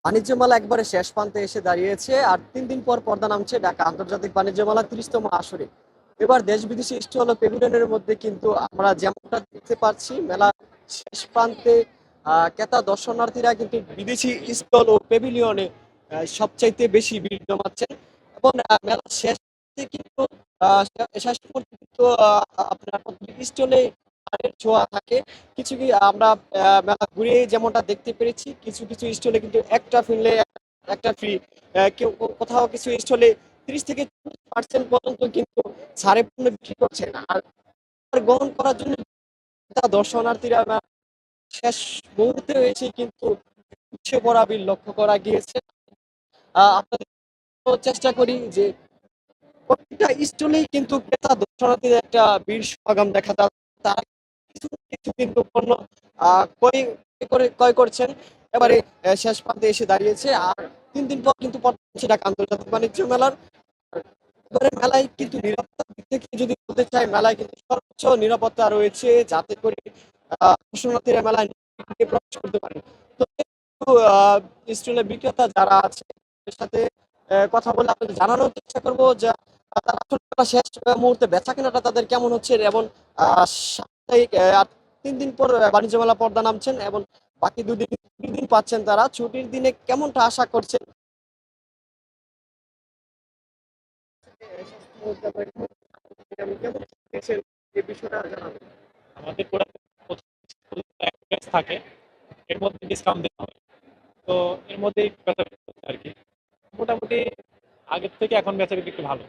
বাণিজ্য মেলা একবারে শেষ প্রান্তে এসে দাঁড়িয়েছে আর ৩ দিন পর পর্দা নামছে ঢাকা আন্তর্জাতিক বাণিজ্য মেলা ৩০তম আসরে। এবার দেশ বিদেশি স্টল ও প্যাভিলিয়নের মধ্যে কিন্তু আমরা যেমনটা দেখতে পাচ্ছি মেলা শেষ প্রান্তে ক্রেতা দর্শনার্থীরা কিন্তু বিদেশি স্টল ও প্যাভিলিয়নে সবচাইতে বেশি ভিড় জমাচ্ছেন এবং মেলা শেষে কিন্তু শেষ পর্যন্ত কিন্তু আপনার প্রতিটি স্টলে ছোঁয়া থাকে। কিছু কি আমরা মেলা ঘুরে যেমনটা দেখতে পেরেছি কিছু কিছু স্টলে কিন্তু একটা কিনলে একটা ফ্রি, কেউ কোথাও কিছু স্টলে 30 থেকে 40% পর্যন্ত কিন্তু ছাড়ে পণ্য বিক্রি করছেন। আর গ্রহণ করার জন্য দর্শনার্থীরা শেষ মুহূর্তে এসে কিন্তু উঠছে পড়া বিল লক্ষ্য করা গিয়েছে। আপনাদের চেষ্টা করি যে প্রত্যেকটা স্টলেই কিন্তু ক্রেতা দর্শনার্থীদের একটা ভিড় সমাগম দেখা যাচ্ছে। তারা কিছু কিছু কিন্তু পণ্য ক্রয় করছেন। এবারে শেষ প্রান্তে এসে দাঁড়িয়েছে আর ৩ দিন পর কিন্তু ঢাকা আন্তর্জাতিক বাণিজ্য মেলার। এবারে মেলায় কিন্তু নিরাপত্তার দিক থেকে যদি বলতে চাই মেলায় কিন্তু সর্বোচ্চ নিরাপত্তা রয়েছে যাতে করে দর্শনার্থীরা মেলায় নির্বিঘ্নে প্রবেশ করতে পারে। তো স্টলের বিক্রেতা যারা আছে তাদের সাথে কথা বলে আপনাদের জানানোর চেষ্টা করবো যে তারা আসলে শেষ মুহূর্তে বেচা কেনাটা তাদের কেমন হচ্ছে এবং সাপ্তাহিক আর ৩ দিন পর বাণিজ্য মেলা পর্দা নামছেন এবং বাকি 2 দিন ছুটির দিন পাচ্ছেন তারা ছুটির দিনে কেমনটা আশা করছেন। কেমন দেখছেন এই বিষয়টা জানাবেন। আমাদের প্রোডাক্ট থাকে, এর মধ্যে ডিসকাউন্ট দেওয়া হয়। তো এর মধ্যেই বেচাবিক্রি হচ্ছে আর কি। মোটামুটি আগের থেকে এখন বেচাবিক্রি একটু ভালো।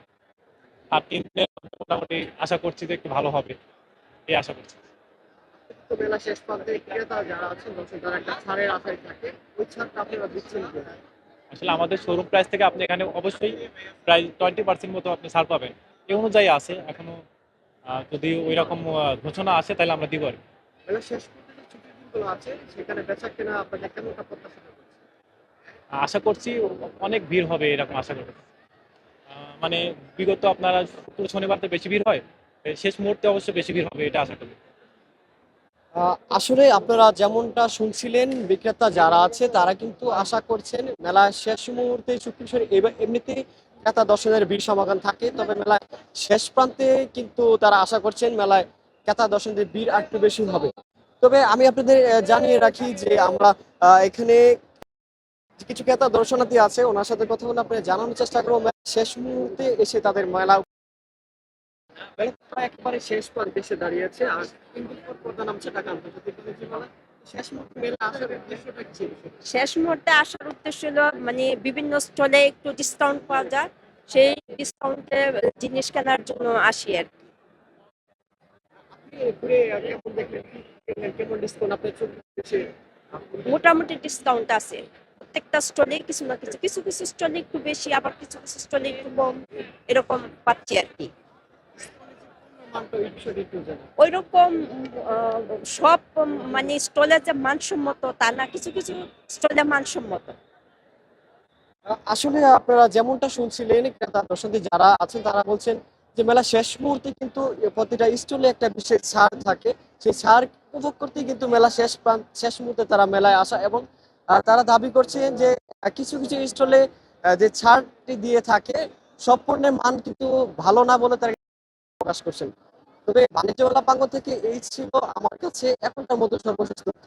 আর 3 দিনের মধ্যে মোটামুটি আশা করছি যে একটু ভালো হবে, এই আশা করছি। তো মেলা শেষ প্রান্তে ক্রেতা যারা আছেন দর্শক তারা একটা ছাড়ের আশায় থাকে, ওই ছাড়টা আপনারা দিচ্ছেন কিনা? আসলে আমাদের শোরুম প্রাইস থেকে আপনি এখানে অবশ্যই প্রায় 20% মতো আপনি ছাড় পাবেন। এই অনুযায়ী আছে এখনো। যদি ওই রকম ঘোষণা আসে তাহলে আমরা দিব আর কি। মেলা শেষ পর্যন্ত যে ছুটির দিনগুলো আছে সেখানে বেচা কেনা আপনাদের কেমনটা প্রত্যাশা করছেন? আশা করছি অনেক ভিড় হবে, এরকম আশা করছি। মানে বিগত আপনারা শুক্র শনিবারতে বেশি ভিড় হয়, শেষ মুহূর্তে অবশ্য বেশি ভিড় হবে এটা আশা করি। আসলে আপনারা যেমনটা শুনছিলেন বিক্রেতা যারা আছে তারা কিন্তু আশা করছেন মেলা শেষ মুহূর্তে শুক্র শনি এমনিতে ক্রেতা দর্শনের ভিড় সমাগম থাকে, তবে মেলায় শেষ প্রান্তে কিন্তু তারা আশা করছেন মেলায় ক্রেতা দর্শকদের ভিড় আর একটু বেশি হবে। তবে আমি আপনাদের জানিয়ে রাখি যে আমরা এখানে কিছু ক্রেতা দর্শনার্থী আছে ওনার সাথে কথা বলে আপনাদের জানানোর চেষ্টা করবো মেলার শেষ মুহূর্তে এসে তাদের মেলা প্রায় একেবারে শেষ প্রান্তে এসে দাঁড়িয়েছে আর ৩ দিন পর পর্দা নামছে ঢাকা আন্তর্জাতিক বাণিজ্য মেলা। শেষ মুহূর্তে মেলা আসার উদ্দেশ্যটা কি ছিল? শেষ মুহূর্তে আসার উদ্দেশ্য হলো মানে বিভিন্ন স্টলে একটু ডিসকাউন্ট পাওয়া যায়, সেই ডিসকাউন্টে জিনিস কেনার জন্য আসি আর কি। আপনি ঘুরে কেমন দেখলেন? কি দেখলেন? কেমন ডিসকাউন্ট আপনার চোখে পড়েছে? মোটামুটি ডিসকাউন্ট আছে প্রত্যেকটা স্টলে, কিছু না কিছু কিছু কিছু স্টলে একটু বেশি, আবার কিছু কিছু স্টলে একটু কম, এরকম পাচ্ছি আর কি। মানটা এই বিষয়টা একটু জানান। ওই রকম সব মানে স্টলে যে মানসম্মত তা না, কিছু কিছু স্টলে মানসম্মত। আসলে আপনারা যেমনটা শুনছিলেন ক্রেতা দর্শকদের যারা আছেন তারা বলছেন যে মেলা শেষ মুহূর্তে কিন্তু প্রতিটা স্টলে একটা বিশেষ ছাড় থাকে, সেই ছাড় উপভোগ করতে কিন্তু মেলা শেষ মুহূর্তে তারা মেলায় আসা এবং তারা দাবি করছেন যে কিছু কিছু স্টলে যে ছাড়টি দিয়ে থাকে সব পণ্যের মান কিন্তু ভালো না বলে তারা প্রকাশ করছেন। তবে বাণিজ্য মেলা প্রাঙ্গণ থেকে এই ছিল আমার কাছে এখনকার মতো সর্বশেষ তথ্য।